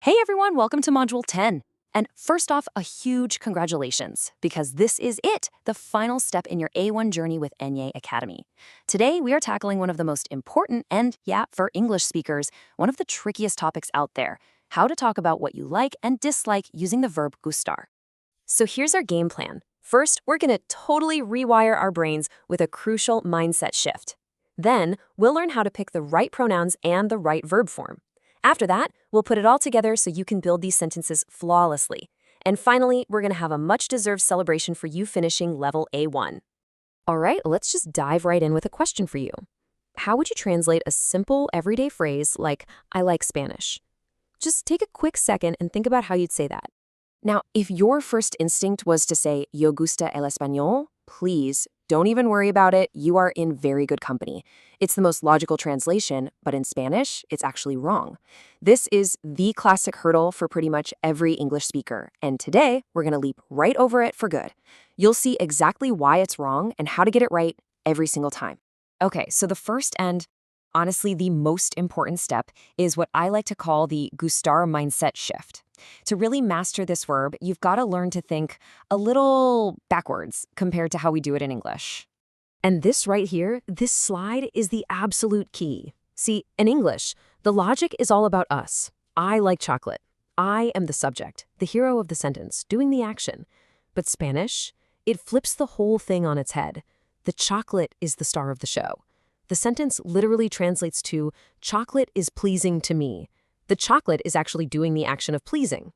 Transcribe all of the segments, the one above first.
Hey everyone, welcome to Module 10. And first off, a huge congratulations, because this is it, the final step in your A1 journey with Enye Academy. Today, we are tackling one of the most important and, yeah, for English speakers, one of the trickiest topics out there, how to talk about what you like and dislike using the verb gustar. So here's our game plan. First, we're going to totally rewire our brains with a crucial mindset shift. Then, we'll learn how to pick the right pronouns and the right verb form. After that, we'll put it all together so you can build these sentences flawlessly. And finally, we're going to have a much-deserved celebration for you finishing level A1. All right, let's just dive right in with a question for you. How would you translate a simple, everyday phrase like, I like Spanish? Just take a quick second and think about how you'd say that. Now, if your first instinct was to say, Yo gusta el español, please don't even worry about it. You are in very good company. It's the most logical translation, but in Spanish, it's actually wrong. This is the classic hurdle for pretty much every English speaker, and today we're going to leap right over it for good. You'll see exactly why it's wrong and how to get it right every single time. Okay, so the first and honestly the most important step is what I like to call the Gustar mindset shift. To really master this verb, you've got to learn to think a little backwards compared to how we do it in English. And this right here, this slide is the absolute key. See, in English, the logic is all about us. I like chocolate. I am the subject, the hero of the sentence, doing the action. But Spanish, it flips the whole thing on its head. The chocolate is the star of the show. The sentence literally translates to, chocolate is pleasing to me. The chocolate is actually doing the action of pleasing.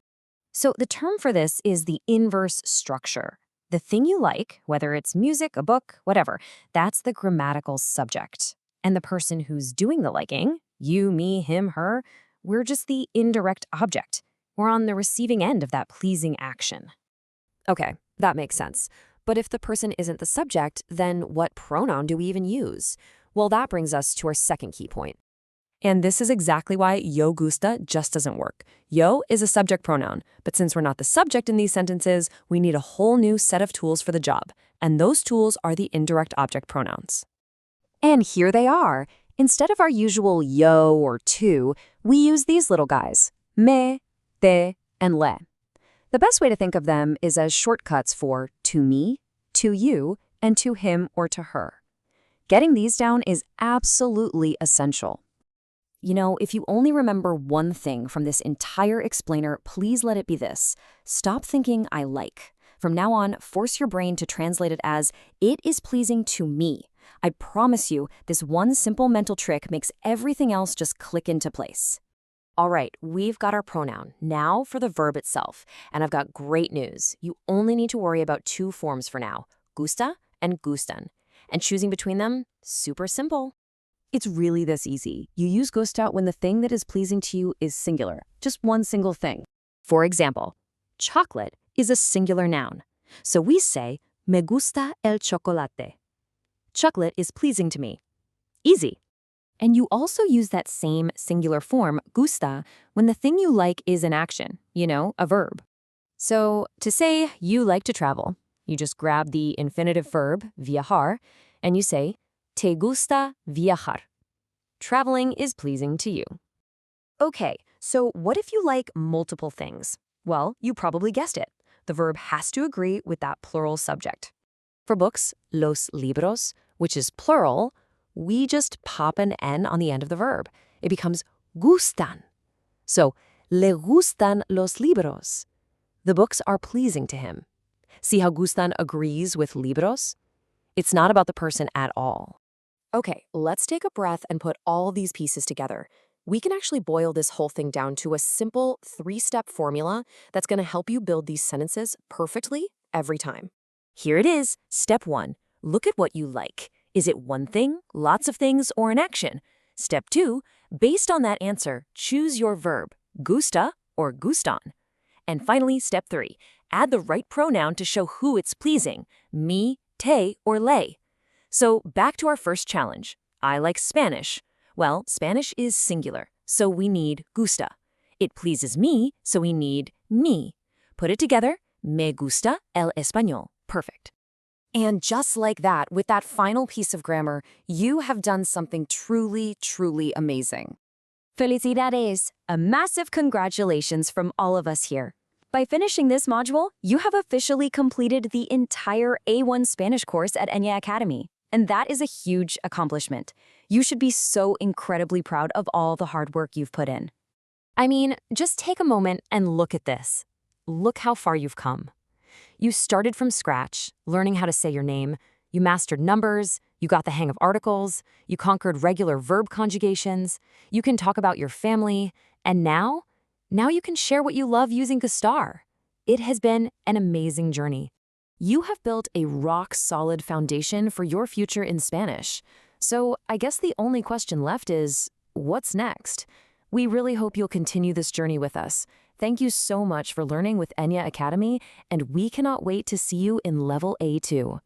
So the term for this is the inverse structure. The thing you like, whether it's music, a book, whatever, that's the grammatical subject. And the person who's doing the liking, you, me, him, her, we're just the indirect object. We're on the receiving end of that pleasing action. Okay, that makes sense. But if the person isn't the subject, then what pronoun do we even use? Well, that brings us to our second key point. And this is exactly why yo gusta just doesn't work. Yo is a subject pronoun, but since we're not the subject in these sentences, we need a whole new set of tools for the job, and those tools are the indirect object pronouns. And here they are. Instead of our usual yo or tu, we use these little guys, me, te, and le. The best way to think of them is as shortcuts for to me, to you, and to him or to her. Getting these down is absolutely essential. You know, if you only remember one thing from this entire explainer, please let it be this. Stop thinking I like. From now on, force your brain to translate it as, it is pleasing to me. I promise you, this one simple mental trick makes everything else just click into place. All right, we've got our pronoun. Now for the verb itself. And I've got great news. You only need to worry about two forms for now, gusta and gustan. And choosing between them, super simple. It's really this easy. You use gusta when the thing that is pleasing to you is singular, just one single thing. For example, chocolate is a singular noun. So we say, me gusta el chocolate. Chocolate is pleasing to me. Easy. And you also use that same singular form, gusta, when the thing you like is an action, a verb. So to say you like to travel, you just grab the infinitive verb, viajar, and you say, te gusta viajar. Traveling is pleasing to you. Okay, so what if you like multiple things? Well, you probably guessed it. The verb has to agree with that plural subject. For books, los libros, which is plural, we just pop an N on the end of the verb. It becomes gustan. So, le gustan los libros. The books are pleasing to him. See how gustan agrees with libros? It's not about the person at all. Okay, let's take a breath and put all these pieces together. We can actually boil this whole thing down to a simple 3-step formula that's going to help you build these sentences perfectly every time. Here it is. Step 1. Look at what you like. Is it one thing, lots of things, or an action? Step 2. Based on that answer, choose your verb, gusta or gustan. And finally, step 3. Add the right pronoun to show who it's pleasing, me, te, or le. So back to our first challenge. I like Spanish. Well, Spanish is singular, so we need gusta. It pleases me, so we need me. Put it together, me gusta el español. Perfect. And just like that, with that final piece of grammar, you have done something truly, truly amazing. Felicidades! A massive congratulations from all of us here. By finishing this module, you have officially completed the entire A1 Spanish course at Enya Academy, and that is a huge accomplishment. You should be so incredibly proud of all the hard work you've put in. I mean, just take a moment and look at this. Look how far you've come. You started from scratch, learning how to say your name. You mastered numbers, you got the hang of articles, you conquered regular verb conjugations, you can talk about your family, and now you can share what you love using Gustar. It has been an amazing journey. You have built a rock-solid foundation for your future in Spanish. So I guess the only question left is, what's next? We really hope you'll continue this journey with us. Thank you so much for learning with Enya Academy, and we cannot wait to see you in Level A2.